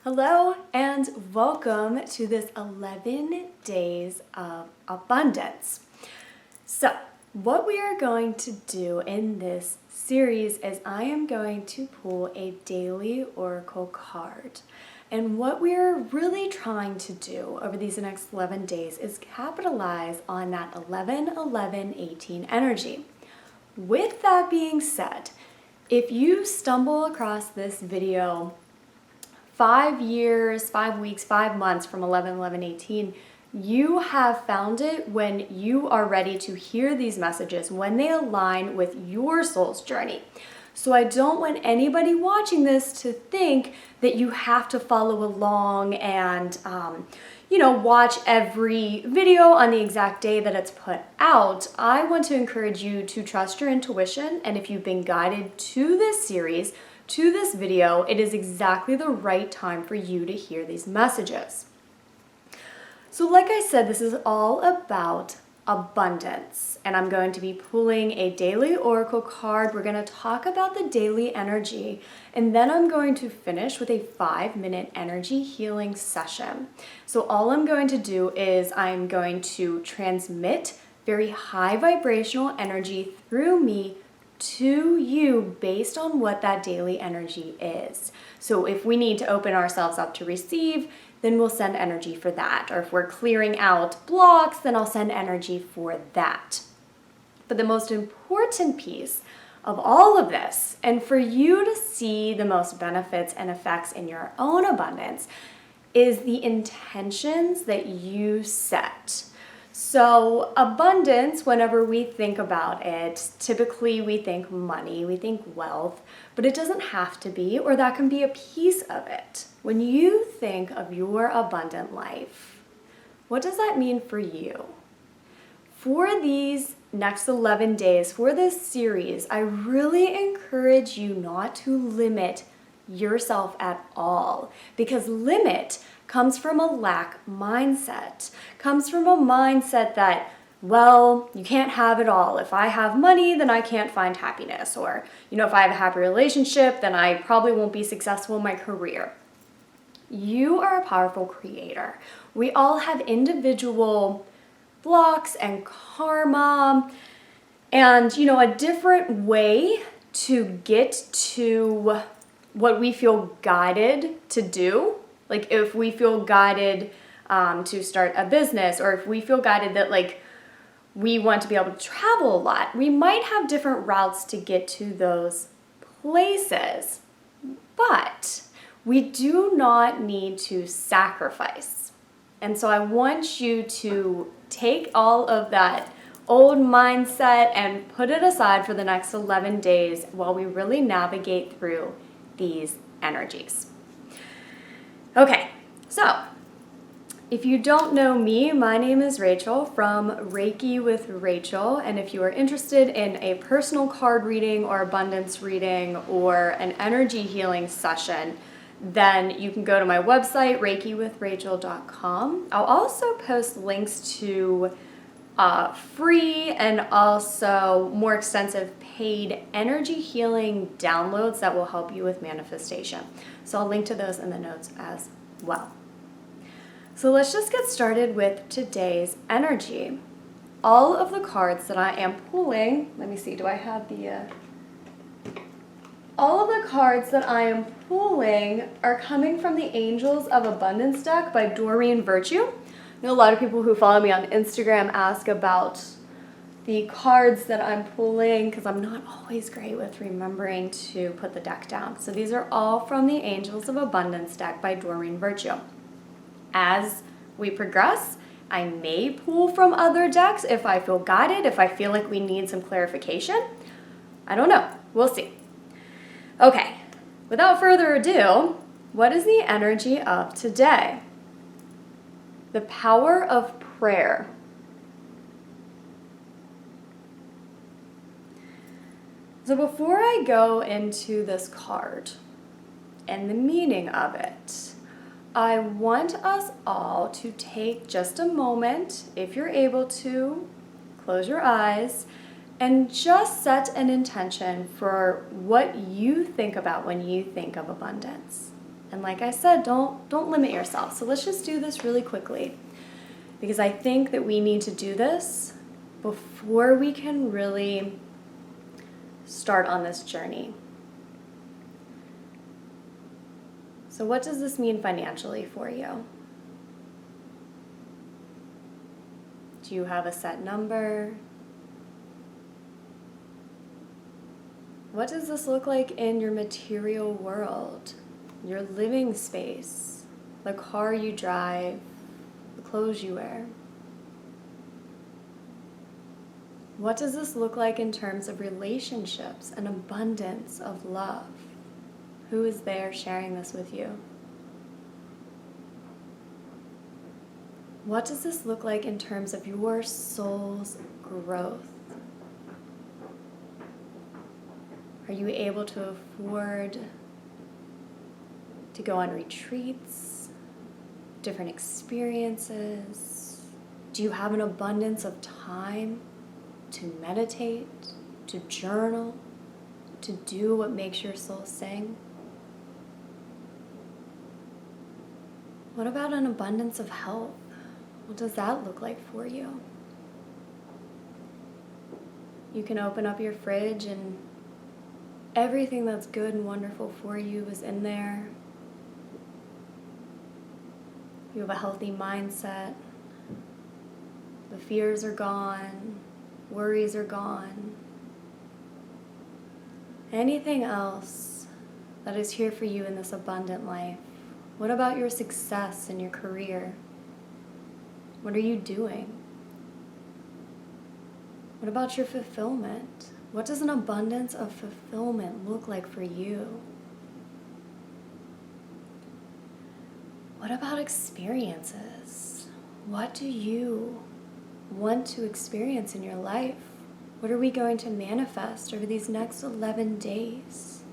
Hello and welcome to this 11 days of abundance. So, what we are going to do in this series is I am going to pull a daily oracle card. And what we're really trying to do over these next 11 days is capitalize on that 11-11-18 energy. With that being said, if you stumble across this video 5 years, 5 weeks, 5 months from 11-11-18, you have found it when you are ready to hear these messages, when they align with your soul's journey. So I don't want anybody watching this to think that you have to follow along and, watch every video on the exact day that it's put out. I want to encourage you to trust your intuition, and if you've been guided to this series, to this video, it is exactly the right time for you to hear these messages. So like I said, this is all about abundance, and I'm going to be pulling a daily oracle card. We're going to talk about the daily energy, and then I'm going to finish with a 5-minute energy healing session. So all I'm going to do is I'm going to transmit very high vibrational energy through me to you based on what that daily energy is. So if we need to open ourselves up to receive, then we'll send energy for that. Or if we're clearing out blocks, then I'll send energy for that. But the most important piece of all of this, and for you to see the most benefits and effects in your own abundance, is the intentions that you set. So abundance, whenever we think about it, typically we think money, we think wealth, but it doesn't have to be, or that can be a piece of it. When you think of your abundant life, what does that mean for you? For these next 11 days, for this series, I really encourage you not to limit yourself at all, because limit comes from a lack mindset, comes from a mindset that, well, you can't have it all. If I have money, then I can't find happiness. Or, if I have a happy relationship, then I probably won't be successful in my career. You are a powerful creator. We all have individual blocks and karma and, a different way to get to what we feel guided to do. Like if we feel guided to start a business, or if we feel guided that we want to be able to travel a lot, we might have different routes to get to those places. But we do not need to sacrifice. And so I want you to take all of that old mindset and put it aside for the next 11 days while we really navigate through these energies. Okay, so if you don't know me, my name is Rachel from Reiki with Rachel, and if you are interested in a personal card reading or abundance reading or an energy healing session, then you can go to my website, reikiwithrachel.com. I'll also post links to free and also more extensive paid energy healing downloads that will help you with manifestation. So I'll link to those in the notes as well. So let's just get started with today's energy. All of the cards that I am pulling, let me see, do I have all of the cards that I am pulling are coming from the Angels of Abundance deck by Doreen Virtue. I know a lot of people who follow me on Instagram ask about the cards that I'm pulling because I'm not always great with remembering to put the deck down. So these are all from the Angels of Abundance deck by Doreen Virtue. As we progress, I may pull from other decks if I feel guided, if I feel like we need some clarification. I don't know. We'll see. Okay, without further ado, what is the energy of today? The power of prayer. So before I go into this card and the meaning of it, I want us all to take just a moment, if you're able to, close your eyes, and just set an intention for what you think about when you think of abundance. And like I said, don't limit yourself. So let's just do this really quickly, because I think that we need to do this before we can really start on this journey. So what does this mean financially for you? Do you have a set number? What does this look like in your material world, your living space, the car you drive, the clothes you wear? What does this look like in terms of relationships and abundance of love? Who is there sharing this with you? What does this look like in terms of your soul's growth? Are you able to afford to go on retreats, different experiences? Do you have an abundance of time to meditate, to journal, to do what makes your soul sing? What about an abundance of health? What does that look like for you? You can open up your fridge and everything that's good and wonderful for you is in there. You have a healthy mindset. The fears are gone. Worries are gone. Anything else that is here for you in this abundant life? What about your success in your career? What are you doing? What about your fulfillment? What does an abundance of fulfillment look like for you? What about experiences? What do you want to experience in your life? What are we going to manifest over these next 11 days?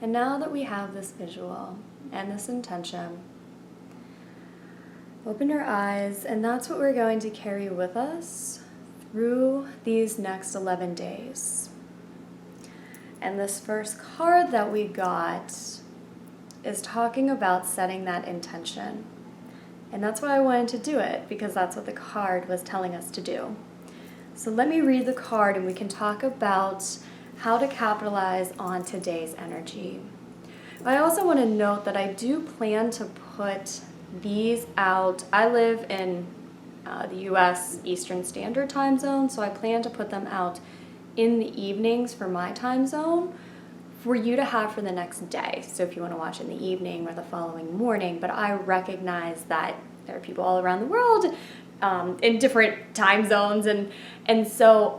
And now that we have this visual and this intention, open your eyes, and that's what we're going to carry with us through these next 11 days. And this first card that we got is talking about setting that intention. And that's why I wanted to do it, because that's what the card was telling us to do. So let me read the card and we can talk about how to capitalize on today's energy. I also want to note that I do plan to put these out. I live in the US Eastern Standard Time Zone, so I plan to put them out in the evenings for my time zone for you to have for the next day. So if you want to watch in the evening or the following morning, but I recognize that there are people all around the world in different time zones, and so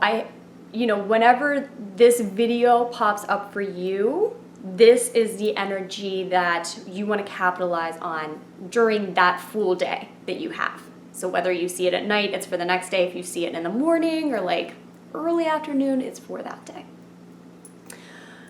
whenever this video pops up for you, this is the energy that you want to capitalize on during that full day that you have. So whether you see it at night, it's for the next day. If you see it in the morning or like early afternoon, it's for that day.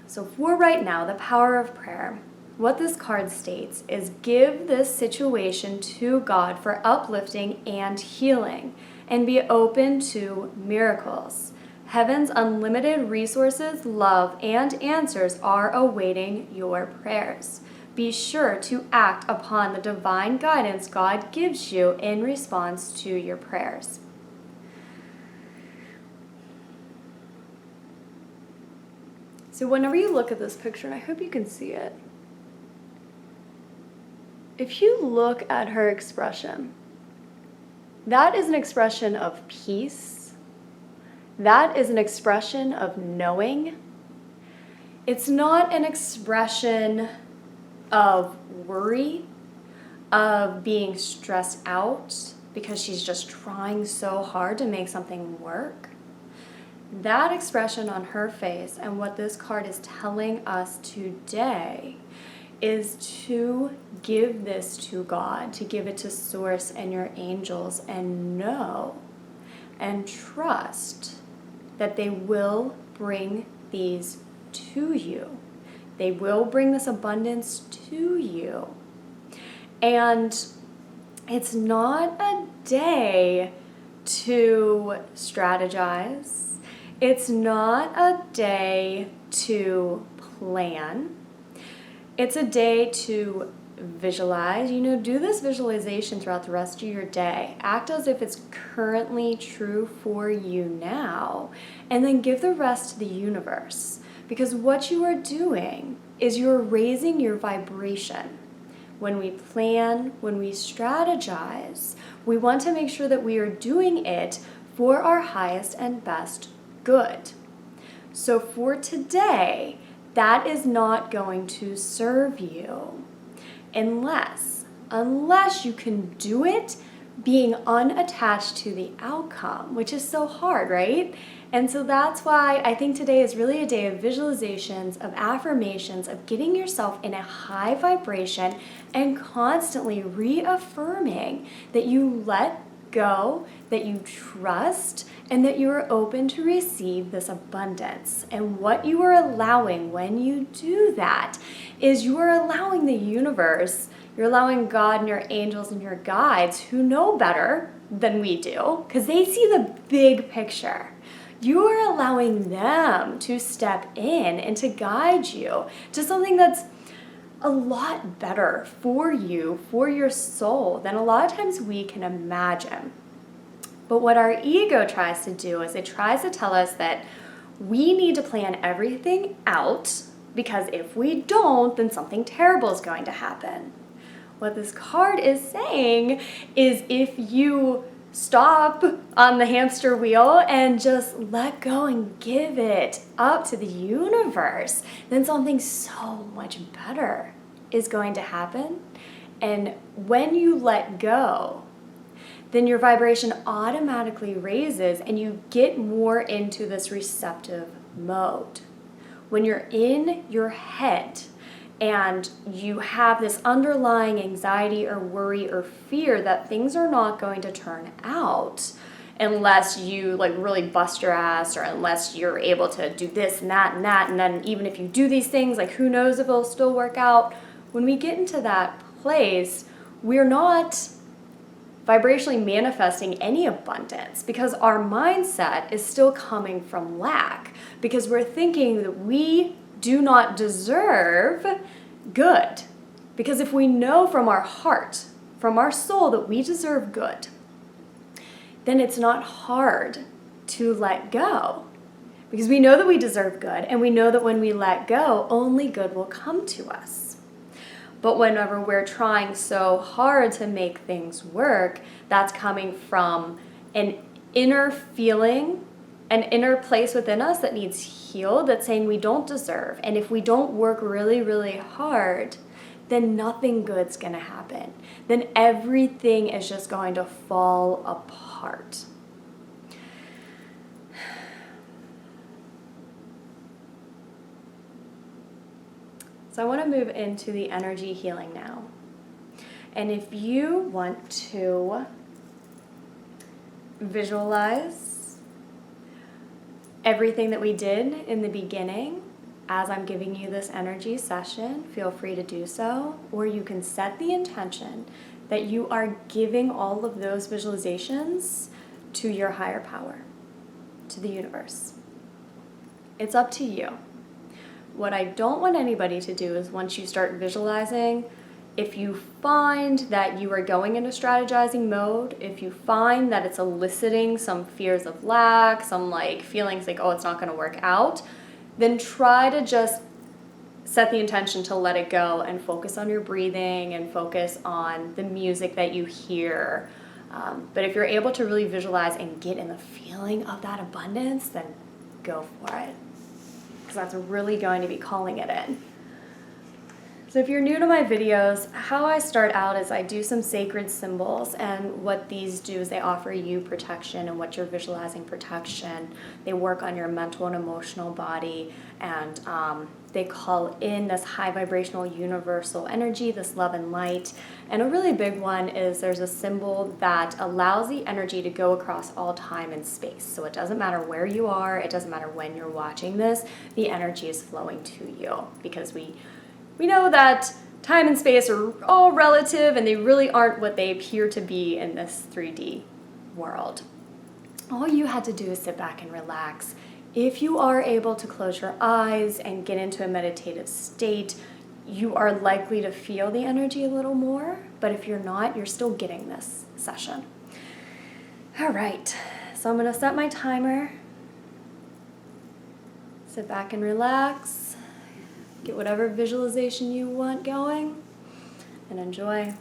So for right now, the power of prayer, what this card states is give this situation to God for uplifting and healing, and be open to miracles. Heaven's unlimited resources, love, and answers are awaiting your prayers. Be sure to act upon the divine guidance God gives you in response to your prayers. So whenever you look at this picture, and I hope you can see it, if you look at her expression, that is an expression of peace. That is an expression of knowing. It's not an expression of worry, of being stressed out because she's just trying so hard to make something work. That expression on her face, and what this card is telling us today, is to give this to God, to give it to Source and your angels, and know and trust that they will bring these to you. They will bring this abundance to you. And it's not a day to strategize. It's not a day to plan. It's a day to visualize. Do this visualization throughout the rest of your day. Act as if it's currently true for you now, and then give the rest to the universe. Because what you are doing is you're raising your vibration. When we plan, when we strategize, we want to make sure that we are doing it for our highest and best good. So for today, that is not going to serve you unless you can do it being unattached to the outcome, which is so hard, right? And so that's why I think today is really a day of visualizations, of affirmations, of getting yourself in a high vibration and constantly reaffirming that you let go, that you trust, and that you are open to receive this abundance. And what you are allowing when you do that is you are allowing the universe, you're allowing God and your angels and your guides who know better than we do, because they see the big picture. You are allowing them to step in and to guide you to something that's a lot better for you, for your soul, than a lot of times we can imagine. But what our ego tries to do is it tries to tell us that we need to plan everything out, because if we don't, then something terrible is going to happen. What this card is saying is if you stop on the hamster wheel and just let go and give it up to the universe, then something so much better is going to happen. And when you let go, then your vibration automatically raises and you get more into this receptive mode. When you're in your head and you have this underlying anxiety or worry or fear that things are not going to turn out unless you really bust your ass, or unless you're able to do this and that, and then even if you do these things, who knows if it'll still work out. When we get into that place, we're not vibrationally manifesting any abundance, because our mindset is still coming from lack, because we're thinking that we do not deserve good. Because if we know from our heart, from our soul, that we deserve good, then it's not hard to let go. Because we know that we deserve good, and we know that when we let go, only good will come to us. But whenever we're trying so hard to make things work, that's coming from an inner feeling, an inner place within us that needs healed, that's saying we don't deserve. And if we don't work really, really hard, then nothing good's going to happen. Then everything is just going to fall apart. So I want to move into the energy healing now. And if you want to visualize everything that we did in the beginning as I'm giving you this energy session, feel free to do so. Or you can set the intention that you are giving all of those visualizations to your higher power, to the universe. It's up to you. What I don't want anybody to do is, once you start visualizing, if you find that you are going into strategizing mode, if you find that it's eliciting some fears of lack, some feelings oh, it's not going to work out, then try to just set the intention to let it go and focus on your breathing and focus on the music that you hear. But if you're able to really visualize and get in the feeling of that abundance, then go for it. Because that's really going to be calling it in. So if you're new to my videos, how I start out is I do some sacred symbols, and what these do is they offer you protection, and what you're visualizing protection. They work on your mental and emotional body, and they call in this high vibrational universal energy, this love and light. And a really big one is there's a symbol that allows the energy to go across all time and space. So it doesn't matter where you are, it doesn't matter when you're watching this, the energy is flowing to you, because we know that time and space are all relative, and they really aren't what they appear to be in this 3D world. all you had to do is sit back and relax. If you are able to close your eyes and get into a meditative state, you are likely to feel the energy a little more, but if you're not, you're still getting this session. All right, so I'm gonna set my timer. Sit back and relax. Get whatever visualization you want going and enjoy.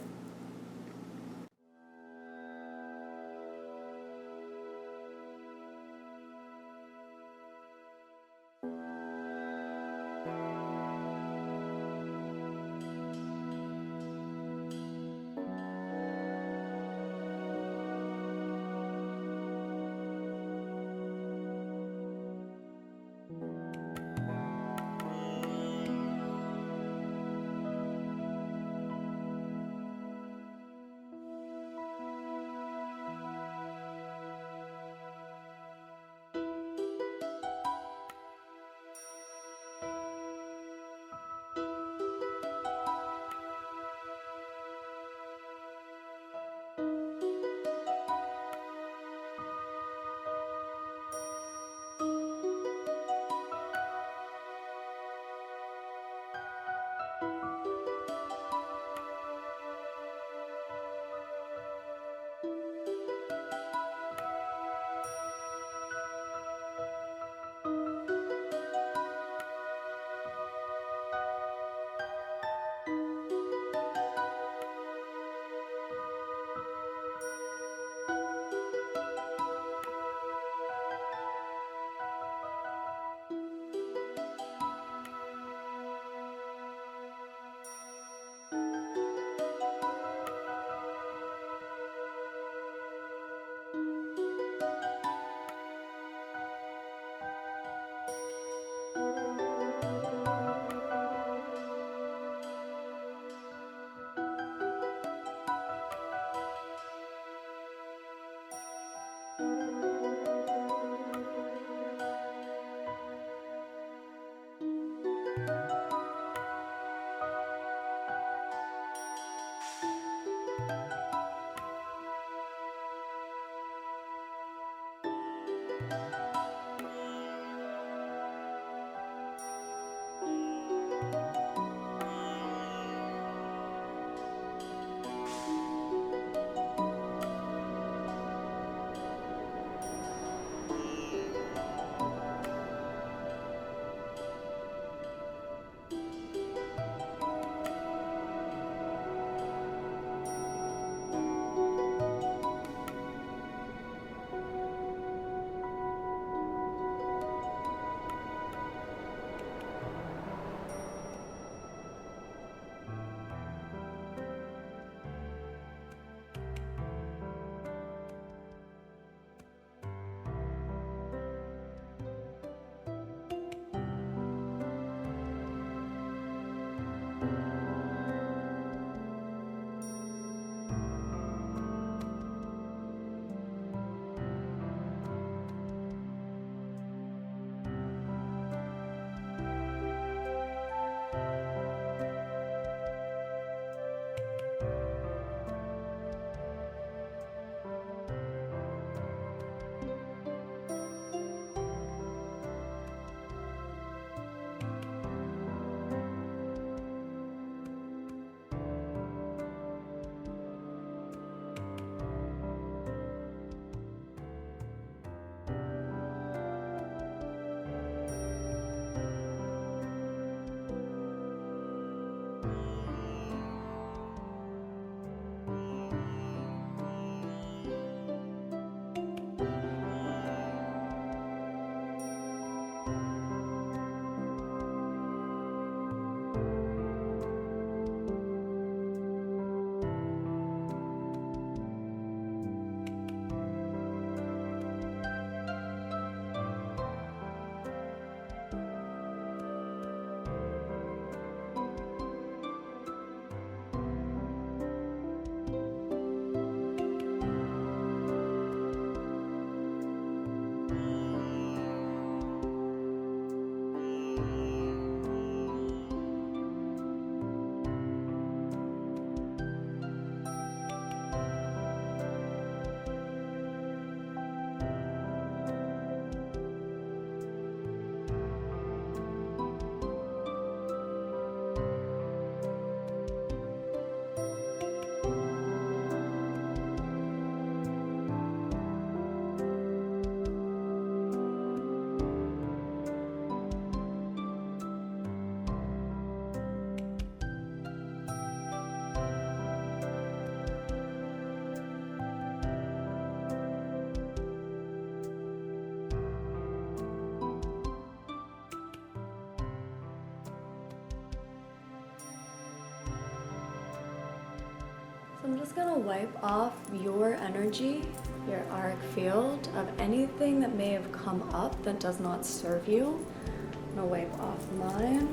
So I'm just gonna wipe off your energy, your auric field, of anything that may have come up that does not serve you. I'm gonna wipe off mine.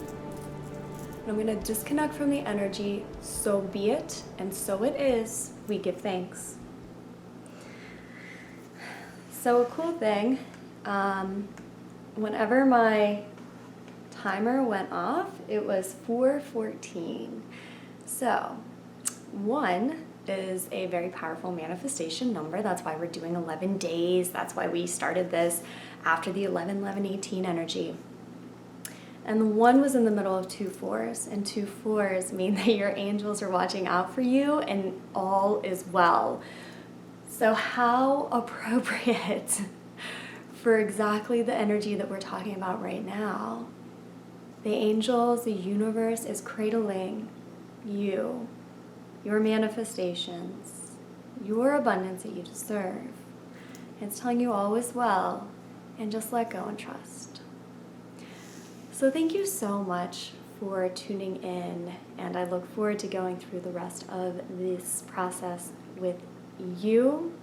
And I'm gonna disconnect from the energy. So be it, and so it is. We give thanks. So a cool thing, whenever my timer went off, it was 4:14. So 1 is a very powerful manifestation number. That's why we're doing 11 days. That's why we started this after the 11, 11, 18 energy. And the 1 was in the middle of 2 4s, and 2 4s mean that your angels are watching out for you and all is well. So how appropriate for exactly the energy that we're talking about right now. The angels, the universe is cradling you, your manifestations, your abundance that you deserve. It's telling you all is well, and just let go and trust. So thank you so much for tuning in, and I look forward to going through the rest of this process with you.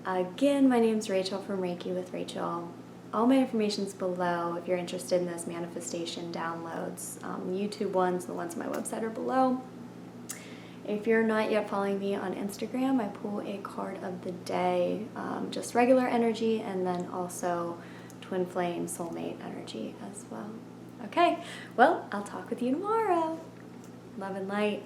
Again, my name's Rachel from Reiki with Rachel. All my information's below if you're interested in those manifestation downloads. YouTube ones, the ones on my website are below. If you're not yet following me on Instagram, I pull a card of the day, just regular energy, and then also twin flame soulmate energy as well. Okay, well, I'll talk with you tomorrow. Love and light.